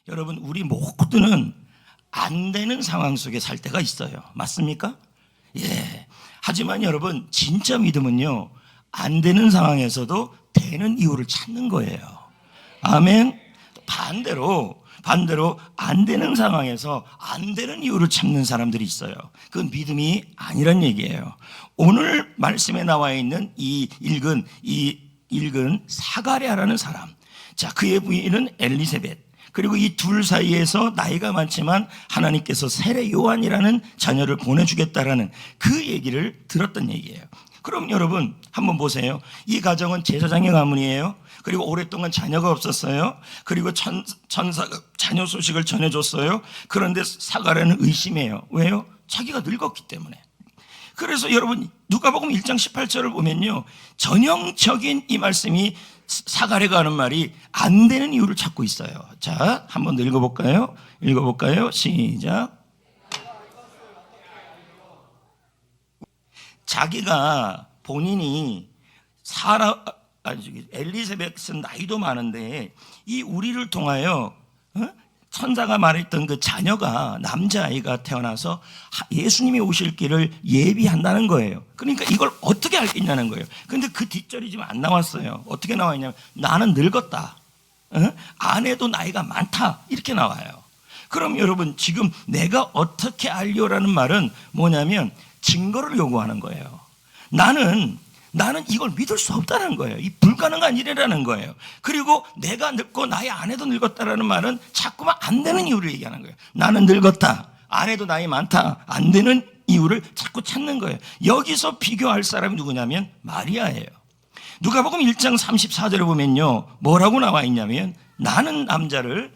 여러분, 우리 모두는 안 되는 상황 속에 살 때가 있어요. 맞습니까? 예. 하지만 여러분, 진짜 믿음은요, 안 되는 상황에서도 되는 이유를 찾는 거예요. 아멘. 반대로 안 되는 상황에서 안 되는 이유를 찾는 사람들이 있어요. 그건 믿음이 아니란 얘기예요. 오늘 말씀에 나와 있는 이 읽은 사가랴라는 사람. 자, 그의 부인은 엘리세벳. 그리고 이 둘 사이에서 나이가 많지만 하나님께서 세례 요한이라는 자녀를 보내주겠다라는 그 얘기를 들었던 얘기예요. 그럼 여러분 한번 보세요. 이 가정은 제사장의 가문이에요. 그리고 오랫동안 자녀가 없었어요. 그리고 천사가 자녀 소식을 전해줬어요. 그런데 사가랴는 의심해요. 왜요? 자기가 늙었기 때문에. 그래서 여러분 누가복음 1장 18절을 보면요, 전형적인 이 말씀이 사가랴가 하는 말이 안 되는 이유를 찾고 있어요. 자, 한번 읽어볼까요? 시작. 자기가 본인이 엘리세벳은 나이도 많은데 이 우리를 통하여 천사가 말했던 그 자녀가 남자아이가 태어나서 예수님이 오실 길을 예비한다는 거예요. 그러니까 이걸 어떻게 알겠냐는 거예요. 근데 그 뒷절이 지금 안 나왔어요. 어떻게 나와 있냐면 나는 늙었다, 아내도 나이가 많다, 이렇게 나와요. 그럼 여러분 지금 내가 어떻게 알려라는 말은 뭐냐면 증거를 요구하는 거예요. 나는 이걸 믿을 수 없다는 거예요. 이 불가능한 일이라는 거예요. 그리고 내가 늙고 나의 아내도 늙었다라는 말은 자꾸만 안 되는 이유를 얘기하는 거예요. 나는 늙었다, 아내도 나이 많다, 안 되는 이유를 자꾸 찾는 거예요. 여기서 비교할 사람이 누구냐면 마리아예요. 누가복음 1장 34절에 보면요, 뭐라고 나와 있냐면 나는 남자를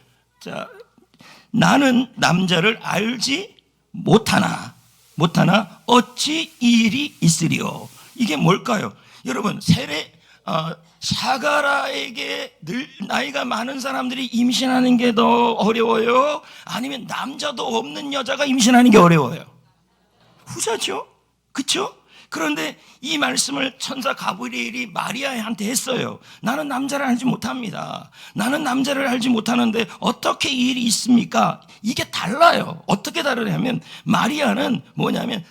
알지 못하나 어찌 이 일이 있으리요. 이게 뭘까요? 여러분, 사가랴에게 늘 나이가 많은 사람들이 임신하는 게 더 어려워요? 아니면 남자도 없는 여자가 임신하는 게 어려워요? 후자죠. 그렇죠? 그런데 이 말씀을 천사 가브리엘이 마리아한테 했어요. 나는 남자를 알지 못합니다. 나는 남자를 알지 못하는데 어떻게 이 일이 있습니까? 이게 달라요. 어떻게 다르냐면 마리아는 뭐냐면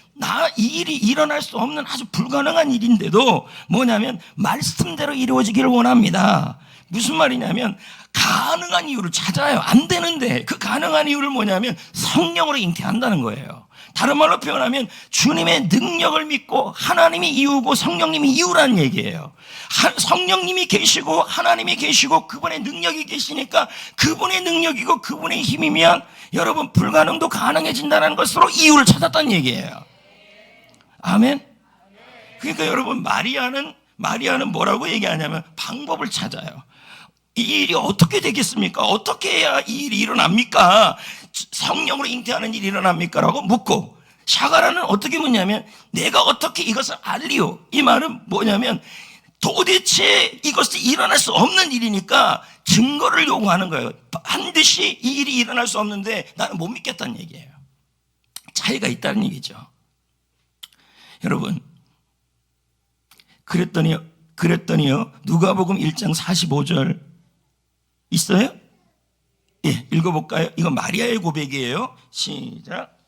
이 일이 일어날 수 없는 아주 불가능한 일인데도 뭐냐면 말씀대로 이루어지기를 원합니다. 무슨 말이냐면 가능한 이유를 찾아요. 안 되는데 그 가능한 이유를 뭐냐면 성령으로 잉태한다는 거예요. 다른 말로 표현하면 주님의 능력을 믿고 하나님이 이유고 성령님이 이유라는 얘기예요. 성령님이 계시고 하나님이 계시고 그분의 능력이 계시니까 그분의 능력이고 그분의 힘이면 여러분 불가능도 가능해진다는 것으로 이유를 찾았다는 얘기예요. 아멘. 그러니까 여러분 마리아는 뭐라고 얘기하냐면 방법을 찾아요. 이 일이 어떻게 되겠습니까? 어떻게 해야 이 일이 일어납니까? 성령으로 잉태하는 일이 일어납니까? 라고 묻고, 사가랴는 어떻게 묻냐면 내가 어떻게 이것을 알리오? 이 말은 뭐냐면 도대체 이것이 일어날 수 없는 일이니까 증거를 요구하는 거예요. 반드시 이 일이 일어날 수 없는데 나는 못 믿겠다는 얘기예요. 차이가 있다는 얘기죠. 여러분, 그랬더니요 누가복음 1장 45절 있어요? 예, 읽어볼까요? 이거 마리아의 고백이에요. 시작.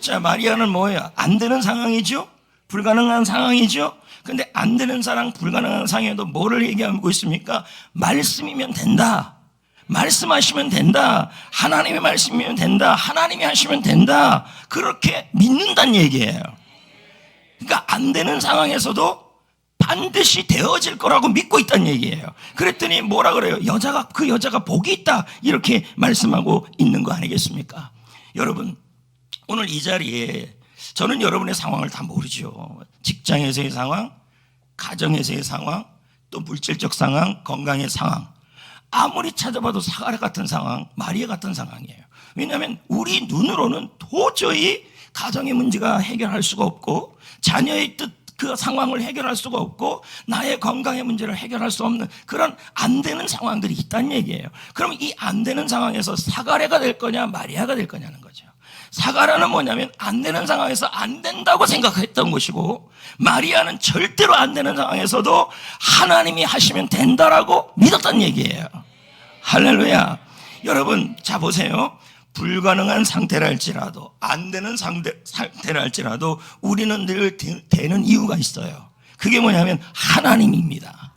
자, 마리아는 뭐예요? 안 되는 상황이죠? 불가능한 상황이죠? 근데 안 되는 상황, 불가능한 상황에도 뭐를 얘기하고 있습니까? 말씀이면 된다. 말씀하시면 된다. 하나님의 말씀이면 된다. 하나님이 하시면 된다. 그렇게 믿는다는 얘기예요. 그러니까 안 되는 상황에서도 반드시 되어질 거라고 믿고 있다는 얘기예요. 그랬더니 뭐라 그래요? 그 여자가 복이 있다, 이렇게 말씀하고 있는 거 아니겠습니까? 여러분, 오늘 이 자리에 저는 여러분의 상황을 다 모르죠. 직장에서의 상황, 가정에서의 상황, 또 물질적 상황, 건강의 상황, 아무리 찾아봐도 사가랴 같은 상황, 마리아 같은 상황이에요. 왜냐하면 우리 눈으로는 도저히 가정의 문제가 해결할 수가 없고 자녀의 뜻 그 상황을 해결할 수가 없고 나의 건강의 문제를 해결할 수 없는 그런 안 되는 상황들이 있다는 얘기예요. 그럼 이 안 되는 상황에서 사가랴가 될 거냐 마리아가 될 거냐는 거죠. 사가랴는 뭐냐면 안 되는 상황에서 안 된다고 생각했던 것이고, 마리아는 절대로 안 되는 상황에서도 하나님이 하시면 된다라고 믿었다는 얘기예요. 할렐루야. 여러분, 자 보세요. 불가능한 상태라 할지라도, 안 되는 상태라 할지라도 우리는 늘 되는 이유가 있어요. 그게 뭐냐면 하나님입니다.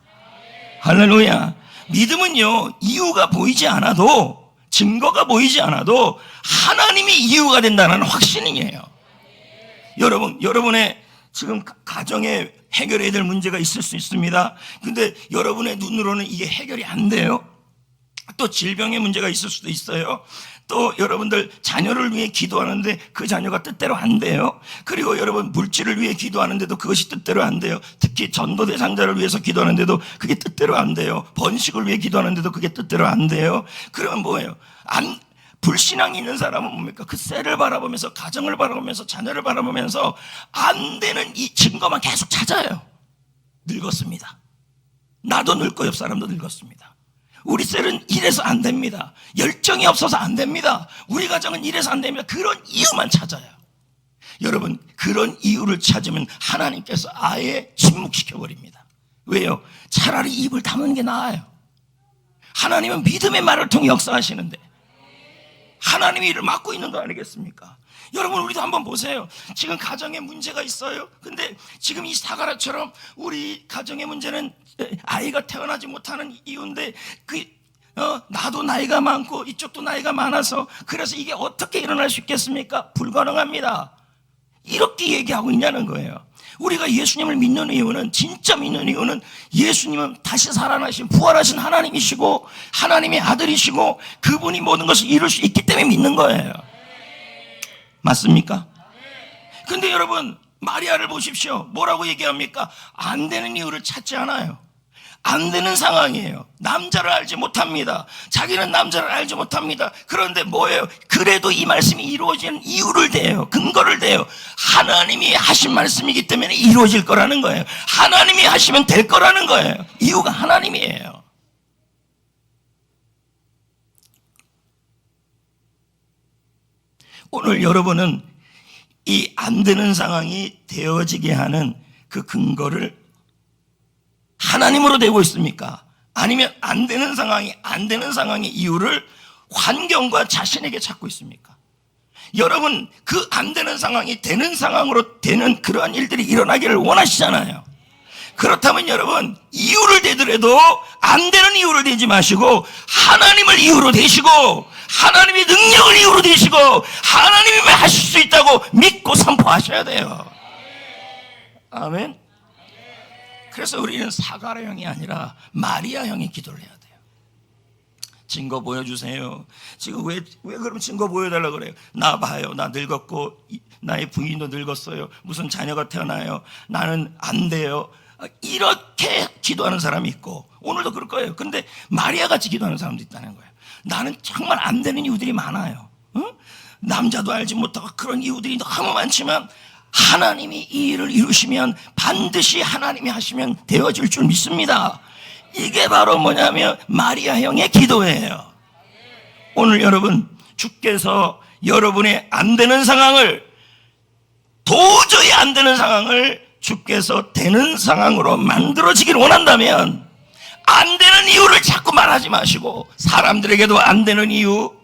할렐루야. 믿음은요, 이유가 보이지 않아도, 증거가 보이지 않아도 하나님이 이유가 된다는 확신이에요. 여러분의 지금 가정에 해결해야 될 문제가 있을 수 있습니다. 근데 여러분의 눈으로는 이게 해결이 안 돼요. 또 질병의 문제가 있을 수도 있어요. 또 여러분들 자녀를 위해 기도하는데 그 자녀가 뜻대로 안 돼요. 그리고 여러분 물질을 위해 기도하는데도 그것이 뜻대로 안 돼요. 특히 전도 대상자를 위해서 기도하는데도 그게 뜻대로 안 돼요. 번식을 위해 기도하는데도 그게 뜻대로 안 돼요. 그러면 뭐예요? 불신앙이 있는 사람은 뭡니까? 그 셀을 바라보면서, 가정을 바라보면서, 자녀를 바라보면서 안 되는 이 증거만 계속 찾아요. 늙었습니다. 나도 늙고 옆 사람도 늙었습니다. 우리 셀은 이래서 안 됩니다. 열정이 없어서 안 됩니다. 우리 가정은 이래서 안 됩니다. 그런 이유만 찾아요. 여러분, 그런 이유를 찾으면 하나님께서 아예 침묵시켜버립니다. 왜요? 차라리 입을 다무는 게 나아요. 하나님은 믿음의 말을 통해 역사하시는데 하나님이 이를 맡고 있는 거 아니겠습니까? 여러분, 우리도 한번 보세요. 지금 가정에 문제가 있어요. 근데 지금 이 사가랴처럼 우리 가정의 문제는 아이가 태어나지 못하는 이유인데 나도 나이가 많고 이쪽도 나이가 많아서 그래서 이게 어떻게 일어날 수 있겠습니까? 불가능합니다. 이렇게 얘기하고 있냐는 거예요. 우리가 예수님을 믿는 이유는, 진짜 믿는 이유는 예수님은 다시 살아나신 부활하신 하나님이시고 하나님의 아들이시고 그분이 모든 것을 이룰 수 있기 때문에 믿는 거예요. 맞습니까? 근데 여러분, 마리아를 보십시오. 뭐라고 얘기합니까? 안 되는 이유를 찾지 않아요. 안 되는 상황이에요. 남자를 알지 못합니다. 자기는 남자를 알지 못합니다. 그런데 뭐예요? 그래도 이 말씀이 이루어지는 이유를 대요. 근거를 대요. 하나님이 하신 말씀이기 때문에 이루어질 거라는 거예요. 하나님이 하시면 될 거라는 거예요. 이유가 하나님이에요. 오늘 여러분은 이 안 되는 상황이 되어지게 하는 그 근거를 하나님으로 되고 있습니까? 아니면 안 되는 상황의 이유를 환경과 자신에게 찾고 있습니까? 여러분, 그 안 되는 상황이 되는 상황으로 되는 그러한 일들이 일어나기를 원하시잖아요. 그렇다면 여러분, 이유를 대더라도 안 되는 이유를 대지 마시고 하나님을 이유로 대시고 하나님의 능력을 이유로 대시고 하나님이 하실 수 있다고 믿고 선포하셔야 돼요. 아멘. 그래서 우리는 사가랴형이 아니라 마리아형의 기도를 해야 돼요. 증거 보여주세요. 지금 왜 그러면 증거 보여달라고 그래요? 나 봐요. 나 늙었고 나의 부인도 늙었어요. 무슨 자녀가 태어나요. 나는 안 돼요. 이렇게 기도하는 사람이 있고 오늘도 그럴 거예요. 근데 마리아같이 기도하는 사람도 있다는 거예요. 나는 정말 안 되는 이유들이 많아요. 남자도 알지 못하고 그런 이유들이 너무 많지만 하나님이 이 일을 이루시면 반드시 하나님이 하시면 되어질 줄 믿습니다. 이게 바로 뭐냐면 마리아형의 기도예요. 오늘 여러분, 주께서 여러분의 안 되는 상황을, 도저히 안 되는 상황을 주께서 되는 상황으로 만들어지길 원한다면 안 되는 이유를 자꾸 말하지 마시고, 사람들에게도 안 되는 이유,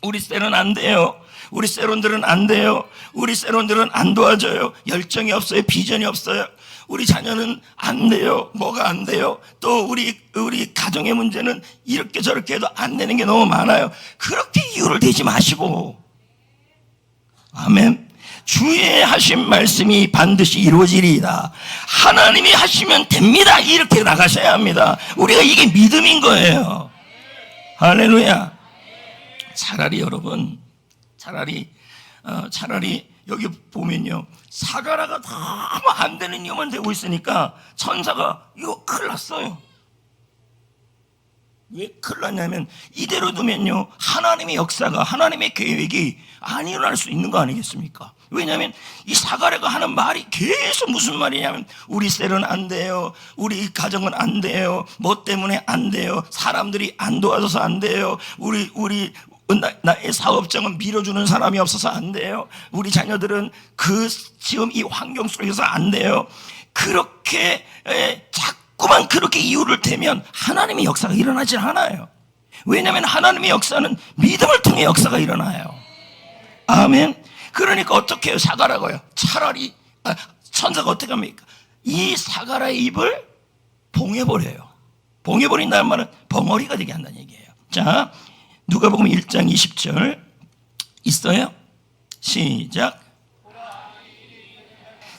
우리 셀은 안 돼요, 우리 세론들은 안 돼요, 우리 세론들은 안 도와줘요, 열정이 없어요, 비전이 없어요, 우리 자녀는 안 돼요, 뭐가 안 돼요, 또 우리 가정의 문제는 이렇게 저렇게 해도 안 되는 게 너무 많아요. 그렇게 이유를 대지 마시고, 아멘. 주의 하신 말씀이 반드시 이루어지리이다, 하나님이 하시면 됩니다, 이렇게 나가셔야 합니다. 우리가 이게 믿음인 거예요. 할렐루야. 차라리 여러분, 차라리 여기 보면요, 사가랴가 너무 안 되는 이유만 되고 있으니까 천사가 이거 큰일 났어요. 왜 큰일 났냐면 이대로 두면요 하나님의 역사가, 하나님의 계획이 안 일어날 수 있는 거 아니겠습니까? 왜냐하면 이 사가랴가 하는 말이 계속 무슨 말이냐면 우리 셀은 안 돼요, 우리 가정은 안 돼요, 뭐 때문에 안 돼요, 사람들이 안 도와줘서 안 돼요, 우리 나의 사업장은 밀어주는 사람이 없어서 안 돼요, 우리 자녀들은 지금 이 환경 속에서 안 돼요. 그렇게 자꾸만 그렇게 이유를 대면 하나님의 역사가 일어나질 않아요. 왜냐하면 하나님의 역사는 믿음을 통해 역사가 일어나요. 아멘. 그러니까 어떻게 해요? 사가라고요. 차라리 천사가 어떻게 합니까? 이 사가라의 입을 봉해버려요. 봉해버린다는 말은 벙어리가 되게 한다는 얘기예요. 자, 누가복음 1장 20절 있어요? 시작.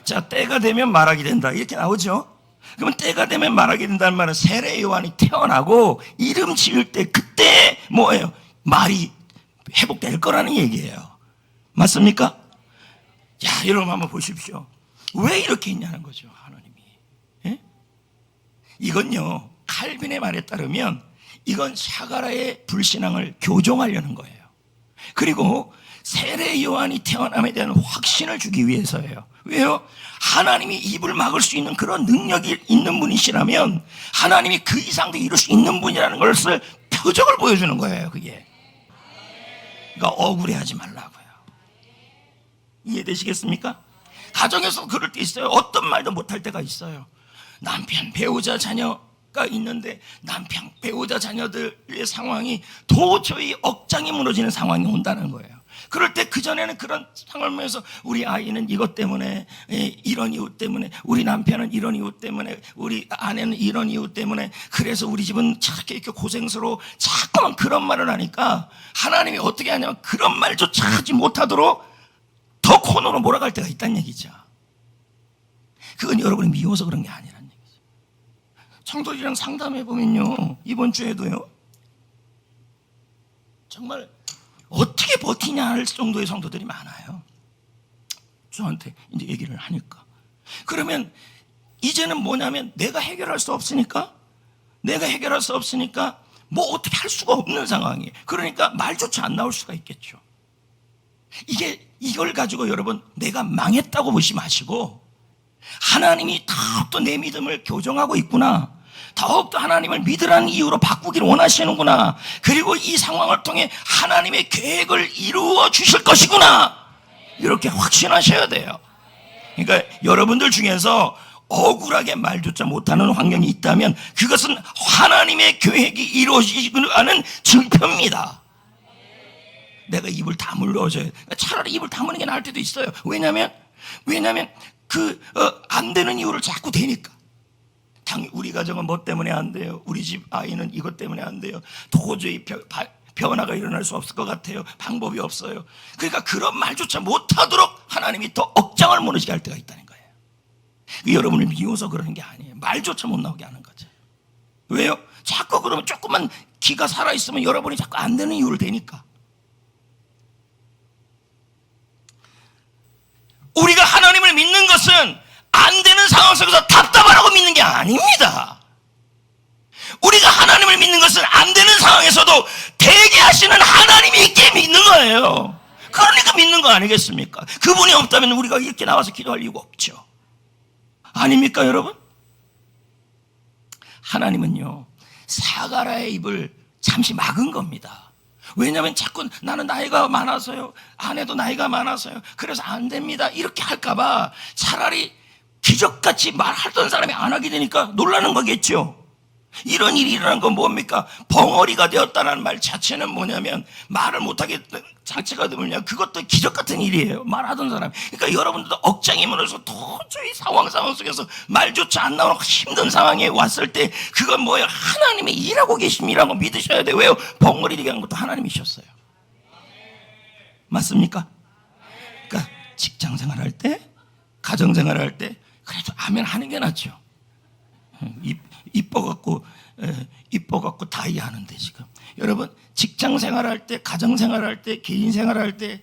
자, 때가 되면 말하게 된다 이렇게 나오죠. 그러면 때가 되면 말하게 된다는 말은 세례 요한이 태어나고 이름 지을 때 그때 뭐예요? 말이 회복될 거라는 얘기예요. 맞습니까? 자, 여러분 한번 보십시오. 왜 이렇게 있냐는 거죠, 하나님이. 예? 이건요, 칼빈의 말에 따르면 이건 사가라의 불신앙을 교정하려는 거예요. 그리고 세례 요한이 태어남에 대한 확신을 주기 위해서예요. 왜요? 하나님이 입을 막을 수 있는 그런 능력이 있는 분이시라면 하나님이 그 이상도 이룰 수 있는 분이라는 것을 표적을 보여주는 거예요, 그게. 그러니까 억울해하지 말라고요. 이해되시겠습니까? 가정에서 그럴 때 있어요. 어떤 말도 못할 때가 있어요. 남편, 배우자, 자녀가 있는데 남편, 배우자, 자녀들의 상황이 도저히 억장이 무너지는 상황이 온다는 거예요. 그럴 때 그전에는 그런 상황에서 우리 아이는 이것 때문에, 이런 이유 때문에, 우리 남편은 이런 이유 때문에, 우리 아내는 이런 이유 때문에, 그래서 우리 집은 이렇게 고생스러워. 자꾸만 그런 말을 하니까 하나님이 어떻게 하냐면 그런 말조차 하지 못하도록 더 코너로 몰아갈 때가 있다는 얘기죠. 그건 여러분이 미워서 그런 게 아니라는 얘기죠. 성도들이랑 상담해보면요, 이번 주에도요, 정말 어떻게 버티냐 할 정도의 성도들이 많아요. 저한테 이제 얘기를 하니까. 그러면 이제는 뭐냐면 내가 해결할 수 없으니까 뭐 어떻게 할 수가 없는 상황이에요. 그러니까 말조차 안 나올 수가 있겠죠. 이걸 가지고 여러분 내가 망했다고 보지 마시고 하나님이 더욱더 내 믿음을 교정하고 있구나, 더욱더 하나님을 믿으라는 이유로 바꾸기를 원하시는구나, 그리고 이 상황을 통해 하나님의 계획을 이루어 주실 것이구나, 이렇게 확신하셔야 돼요. 그러니까 여러분들 중에서 억울하게 말조차 못하는 환경이 있다면 그것은 하나님의 계획이 이루어지는 증표입니다. 내가 입을 다물어줘야 돼. 차라리 입을 다무는 게 나을 때도 있어요. 왜냐하면 안 되는 이유를 자꾸 대니까. 우리 가정은 뭐 때문에 안 돼요. 우리 집 아이는 이것 때문에 안 돼요. 도저히 변화가 일어날 수 없을 것 같아요. 방법이 없어요. 그러니까 그런 말조차 못하도록 하나님이 더 억장을 무너지게 할 때가 있다는 거예요. 여러분을 미워서 그러는 게 아니에요. 말조차 못 나오게 하는 거죠. 왜요? 자꾸 그러면 조금만 기가 살아있으면 여러분이 자꾸 안 되는 이유를 대니까. 우리가 하나님을 믿는 것은 안 되는 상황 속에서 답답하라고 믿는 게 아닙니다. 우리가 하나님을 믿는 것은 안 되는 상황에서도 되게 하시는 하나님이 있게 믿는 거예요. 그러니까 믿는 거 아니겠습니까? 그분이 없다면 우리가 이렇게 나와서 기도할 이유가 없죠. 아닙니까, 여러분? 하나님은요, 사가라의 입을 잠시 막은 겁니다. 왜냐하면 자꾸 나는 나이가 많아서요, 아내도 나이가 많아서요, 그래서 안 됩니다, 이렇게 할까봐 차라리 기적같이 말하던 사람이 안 하게 되니까 놀라는 거겠죠. 이런 일이 일어난 건 뭡니까? 벙어리가 되었다는 말 자체는 뭐냐면 말을 못하게 자체가 뭐냐, 그것도 기적 같은 일이에요. 말하던 사람. 그러니까 여러분들도 억장이 무너져서 도저히 상황 속에서 말조차 안 나오는 힘든 상황에 왔을 때 그건 뭐예요? 하나님이 일하고 계심이라고 믿으셔야 돼요. 왜요? 벙어리 되게 한 것도 하나님이셨어요. 맞습니까? 그러니까 직장 생활할 때, 가정 생활할 때 그래도 아멘 하는 게 낫죠. 이뻐갖고 다이 하는데 지금 여러분 직장 생활할 때, 가정 생활할 때, 개인 생활할 때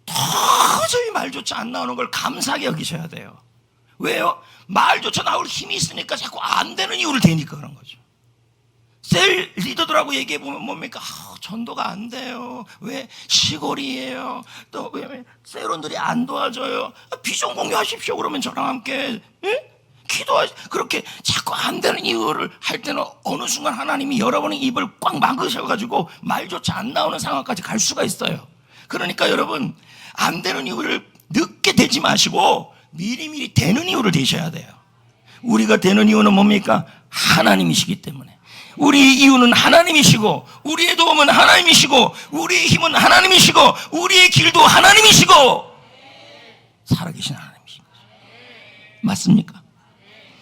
도저히 말조차 안 나오는 걸 감사하게 여기셔야 돼요. 왜요? 말조차 나올 힘이 있으니까 자꾸 안 되는 이유를 대니까 그런 거죠. 셀 리더들하고 얘기해보면 뭡니까? 전도가 안 돼요. 왜? 시골이에요. 또 왜 셀원들이 안 도와줘요. 비전 공유하십시오. 그러면 저랑 함께 그렇게 자꾸 안 되는 이유를 할 때는 어느 순간 하나님이 여러분의 입을 꽉 막으셔가지고 말조차 안 나오는 상황까지 갈 수가 있어요. 그러니까 여러분 안 되는 이유를 늦게 대지 마시고 미리미리 되는 이유를 대셔야 돼요. 우리가 되는 이유는 뭡니까? 하나님이시기 때문에. 우리 이유는 하나님이시고, 우리의 도움은 하나님이시고, 우리의 힘은 하나님이시고, 우리의 길도 하나님이시고, 살아계신 하나님이신 거죠. 맞습니까?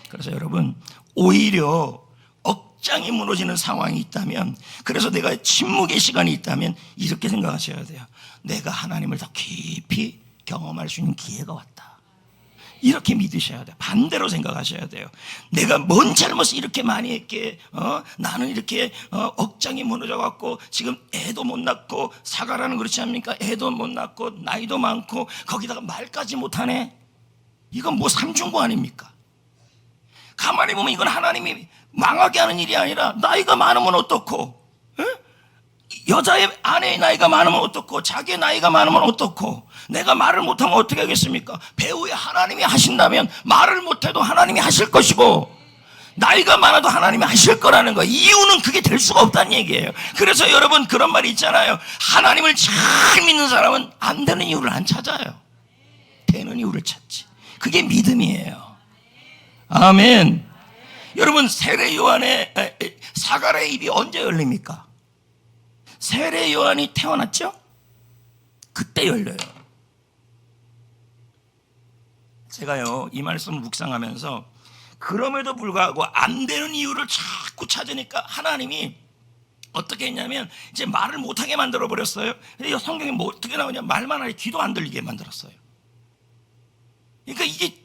그래서 여러분, 오히려 억장이 무너지는 상황이 있다면, 그래서 내가 침묵의 시간이 있다면 이렇게 생각하셔야 돼요. 내가 하나님을 더 깊이 경험할 수 있는 기회가 왔다. 이렇게 믿으셔야 돼요. 반대로 생각하셔야 돼요. 내가 뭔 잘못을 이렇게 많이 했기에 나는 이렇게 억장이 무너져갖고 지금 애도 못 낳고, 사가라는 그렇지 않습니까? 애도 못 낳고 나이도 많고 거기다가 말까지 못하네. 이건 뭐 삼중고 아닙니까? 가만히 보면 이건 하나님이 망하게 하는 일이 아니라, 나이가 많으면 어떻고, 여자의 아내의 나이가 많으면 어떻고, 자기의 나이가 많으면 어떻고, 내가 말을 못하면 어떻게 하겠습니까? 배우의 하나님이 하신다면 말을 못해도 하나님이 하실 것이고, 나이가 많아도 하나님이 하실 거라는 거. 이유는 그게 될 수가 없다는 얘기예요. 그래서 여러분, 그런 말이 있잖아요. 하나님을 잘 믿는 사람은 안 되는 이유를 안 찾아요. 되는 이유를 찾지. 그게 믿음이에요. 아멘. 여러분, 세례 요한의 사가랴의 입이 언제 열립니까? 세례 요한이 태어났죠? 그때 열려요. 제가요, 이 말씀을 묵상하면서 그럼에도 불구하고 안 되는 이유를 자꾸 찾으니까 하나님이 어떻게 했냐면 이제 말을 못하게 만들어 버렸어요. 근데 성경이 뭐 어떻게 나오냐, 말만 하니 귀도 안 들리게 만들었어요. 그러니까 이게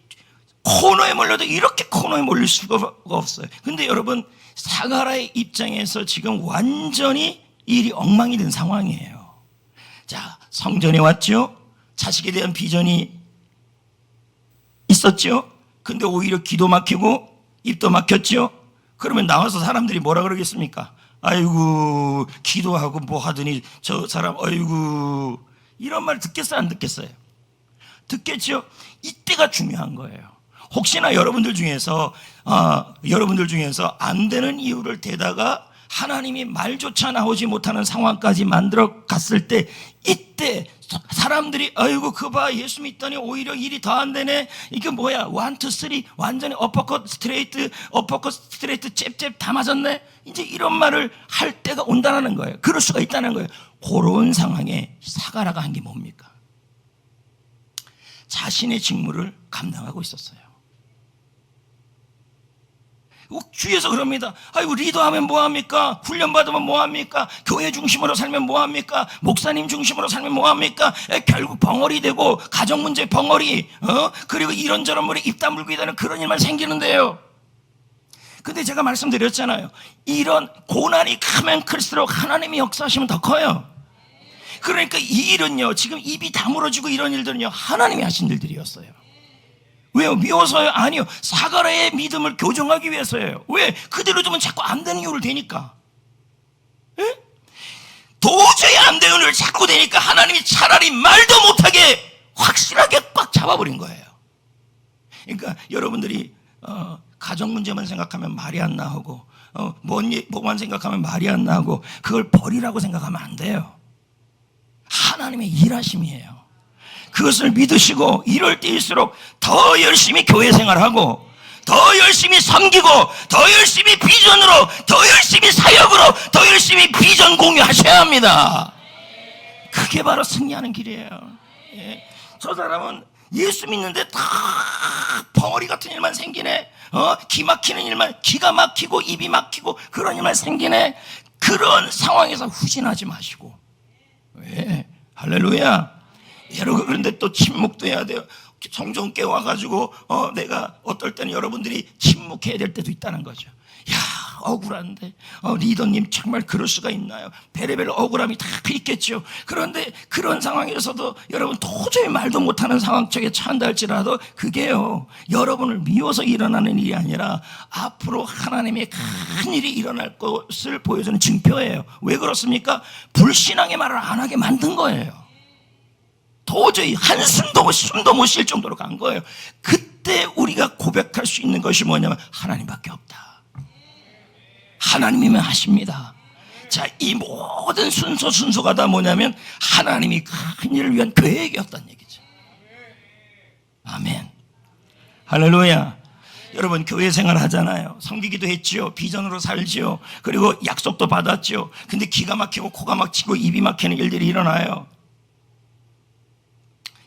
코너에 몰려도 이렇게 코너에 몰릴 수가 없어요. 근데 여러분, 사가랴의 입장에서 지금 완전히 일이 엉망이 된 상황이에요. 자, 성전에 왔죠. 자식에 대한 비전이 있었죠. 근데 오히려 귀도 막히고 입도 막혔죠. 그러면 나와서 사람들이 뭐라 그러겠습니까? 아이고, 기도하고 뭐 하더니 저 사람 아이고, 이런 말 듣겠어요, 안 듣겠어요? 듣겠죠. 이때가 중요한 거예요. 혹시나 여러분들 중에서 안 되는 이유를 대다가 하나님이 말조차 나오지 못하는 상황까지 만들어 갔을 때, 이때 사람들이 아이고 그 봐, 예수 믿더니 오히려 일이 더 안 되네. 이게 뭐야, 1, 2, 3 완전히 어퍼컷 스트레이트 잽잽 다 맞았네. 이제 이런 말을 할 때가 온다는 거예요. 그럴 수가 있다는 거예요. 그런 상황에 사가랴가 한 게 뭡니까? 자신의 직무를 감당하고 있었어요. 주위에서 그럽니다. 아이고, 리더하면 뭐합니까? 훈련받으면 뭐합니까? 교회 중심으로 살면 뭐합니까? 목사님 중심으로 살면 뭐합니까? 결국 벙어리 되고, 가정문제 벙어리, 그리고 이런저런 물에 입 다물고 되는 그런 일만 생기는데요. 근데 제가 말씀드렸잖아요. 이런 고난이 크면 클수록 하나님이 역사하시면 더 커요. 그러니까 이 일은요, 지금 입이 다물어지고 이런 일들은요, 하나님이 하신 일들이었어요. 왜요? 미워서요? 아니요. 사가랴의 믿음을 교정하기 위해서예요. 왜? 그대로 두면 자꾸 안 되는 이유를 대니까. 에? 도저히 안 되는 이유를 자꾸 대니까 하나님이 차라리 말도 못하게 확실하게 꽉 잡아버린 거예요. 그러니까 여러분들이 가정 문제만 생각하면 말이 안 나오고, 뭐만 생각하면 말이 안 나오고, 그걸 버리라고 생각하면 안 돼요. 하나님의 일하심이에요. 그것을 믿으시고 이럴 때일수록 더 열심히 교회 생활하고, 더 열심히 섬기고, 더 열심히 비전으로, 더 열심히 사역으로, 더 열심히 비전 공유하셔야 합니다. 그게 바로 승리하는 길이에요. 예. 저 사람은 예수 믿는데 다 벙어리 같은 일만 생기네. 기 막히는 일만, 기가 막히고 입이 막히고 그런 일만 생기네. 그런 상황에서 후진하지 마시고. 왜? 할렐루야. 여러분, 그런데 또 침묵도 해야 돼요. 성전께 와가지고 내가 어떨 때는 여러분들이 침묵해야 될 때도 있다는 거죠. 야, 억울한데 리더님 정말 그럴 수가 있나요? 베레벨 억울함이 다 있겠죠. 그런데 그런 상황에서도 여러분 도저히 말도 못하는 상황 속에 처한다 할지라도 그게요, 여러분을 미워서 일어나는 일이 아니라 앞으로 하나님의 큰 일이 일어날 것을 보여주는 증표예요. 왜 그렇습니까? 불신앙의 말을 안 하게 만든 거예요. 도저히 한숨도 숨도 못 쉴 정도로 간 거예요. 그때 우리가 고백할 수 있는 것이 뭐냐면 하나님밖에 없다. 하나님이면 하십니다. 자, 이 모든 순서가 다 뭐냐면 하나님이 큰 일을 위한 계획이었다는 얘기죠. 아멘. 할렐루야. 여러분 교회 생활 하잖아요. 섬기기도 했지요. 비전으로 살지요. 그리고 약속도 받았지요. 근데 기가 막히고 코가 막히고 입이 막히는 일들이 일어나요.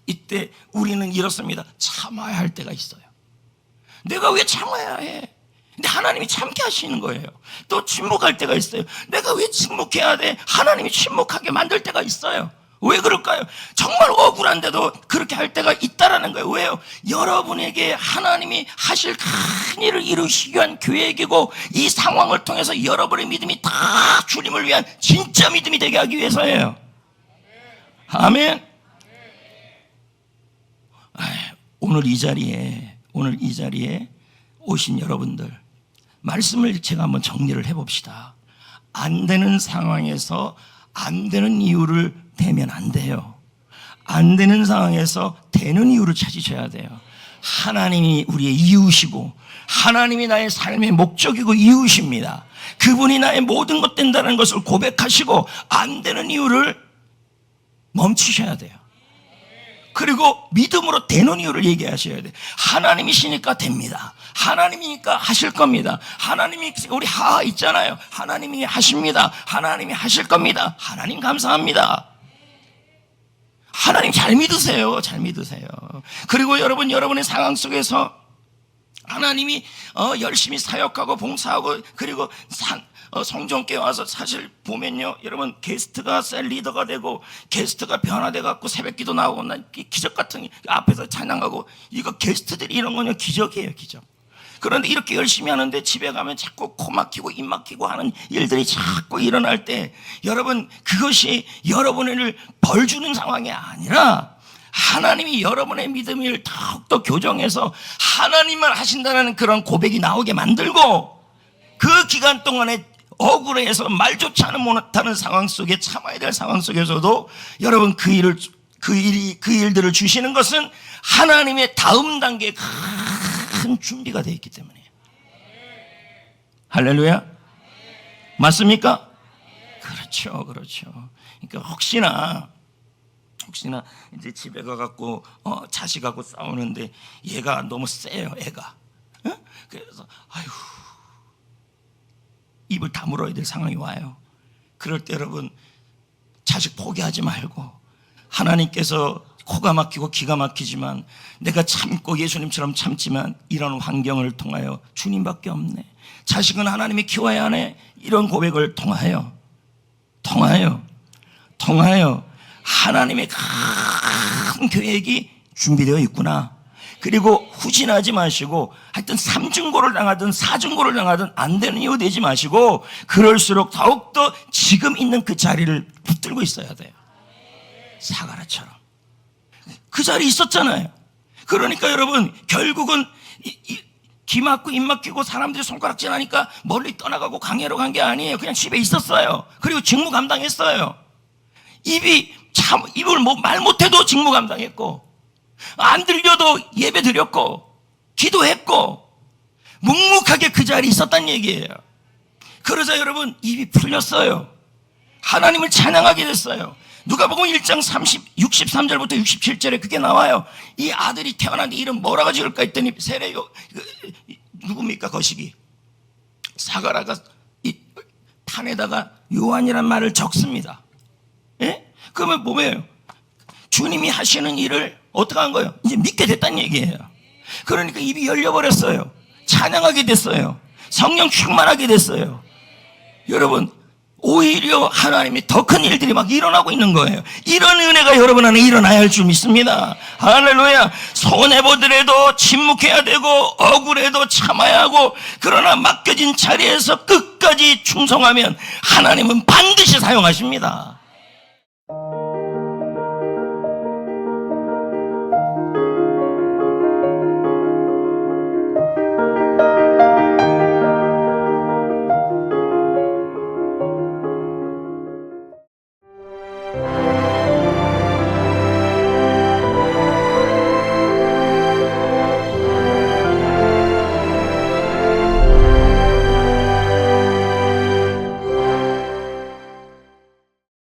이때 우리는 이렇습니다. 참아야 할 때가 있어요. 내가 왜 참아야 해? 근데 하나님이 참게 하시는 거예요. 또 침묵할 때가 있어요. 내가 왜 침묵해야 돼? 하나님이 침묵하게 만들 때가 있어요. 왜 그럴까요? 정말 억울한데도 그렇게 할 때가 있다라는 거예요. 왜요? 여러분에게 하나님이 하실 큰 일을 이루시기 위한 계획이고, 이 상황을 통해서 여러분의 믿음이 다 주님을 위한 진짜 믿음이 되게 하기 위해서예요. 아멘. 오늘 이 자리에 오신 여러분들, 말씀을 제가 한번 정리를 해봅시다. 안 되는 상황에서 안 되는 이유를 대면 안 돼요. 안 되는 상황에서 되는 이유를 찾으셔야 돼요. 하나님이 우리의 이유시고, 하나님이 나의 삶의 목적이고 이유십니다. 그분이 나의 모든 것 된다는 것을 고백하시고, 안 되는 이유를 멈추셔야 돼요. 그리고 믿음으로 되는 이유를 얘기하셔야 돼요. 하나님이시니까 됩니다. 하나님이니까 하실 겁니다. 하나님이, 우리 하 있잖아요. 하나님이 하십니다. 하나님이 하실 겁니다. 하나님 감사합니다. 하나님 잘 믿으세요. 잘 믿으세요. 그리고 여러분, 여러분의 상황 속에서 하나님이 열심히 사역하고 봉사하고, 그리고 성전께 와서 사실 보면요, 여러분, 게스트가 셀 리더가 되고 게스트가 변화돼 갖고 새벽기도 나오고, 난 기적 같은 앞에서 찬양하고, 이거 게스트들이 이런 거는 기적이에요, 기적. 그런데 이렇게 열심히 하는데 집에 가면 자꾸 코 막히고 입 막히고 하는 일들이 자꾸 일어날 때, 여러분, 그것이 여러분을 벌 주는 상황이 아니라 하나님이 여러분의 믿음을 더욱더 교정해서 하나님만 하신다는 그런 고백이 나오게 만들고, 그 기간 동안에 억울해서 말조차 못하는 상황 속에, 참아야 될 상황 속에서도 여러분 그 일들을 주시는 것은 하나님의 다음 단계에 큰 준비가 되어 있기 때문이에요. 할렐루야. 맞습니까? 그렇죠. 그러니까 혹시나 이제 집에 가갖고 자식하고 싸우는데 얘가 너무 세요, 애가. 그래서 아이고, 입을 다물어야 될 상황이 와요. 그럴 때 여러분, 자식 포기하지 말고, 하나님께서 코가 막히고 기가 막히지만 내가 참고 예수님처럼 참지만 이런 환경을 통하여 주님밖에 없네, 자식은 하나님이 키워야 하네, 이런 고백을 통하여 하나님의 큰 계획이 준비되어 있구나. 그리고 후진하지 마시고, 하여튼 3중고를 당하든 4중고를 당하든 안 되는 이유 되지 마시고, 그럴수록 더욱더 지금 있는 그 자리를 붙들고 있어야 돼요. 사가라처럼 그 자리에 있었잖아요. 그러니까 여러분, 결국은 귀 막고 입 막히고 사람들이 손가락질 하니까 멀리 떠나가고 강해로 간 게 아니에요. 그냥 집에 있었어요. 그리고 직무 감당했어요. 입을 말 못해도 직무 감당했고, 안 들려도 예배 드렸고, 기도했고, 묵묵하게 그 자리에 있었단 얘기예요. 그러자 여러분, 입이 풀렸어요. 하나님을 찬양하게 됐어요. 누가복음 1장 63절부터 67절에 그게 나와요. 이 아들이 태어났는데 이름 뭐라고 지을까 했더니, 누굽니까 거시기? 사가라가 이 판에다가 요한이란 말을 적습니다. 예? 그러면 뭐예요? 주님이 하시는 일을 어떻게 한 거예요? 이제 믿게 됐다는 얘기예요. 그러니까 입이 열려버렸어요. 찬양하게 됐어요. 성령 충만하게 됐어요. 여러분, 오히려 하나님이 더 큰 일들이 막 일어나고 있는 거예요. 이런 은혜가 여러분 안에 일어나야 할 줄 믿습니다. 할렐루야. 손해보더라도 침묵해야 되고, 억울해도 참아야 하고, 그러나 맡겨진 자리에서 끝까지 충성하면 하나님은 반드시 사용하십니다.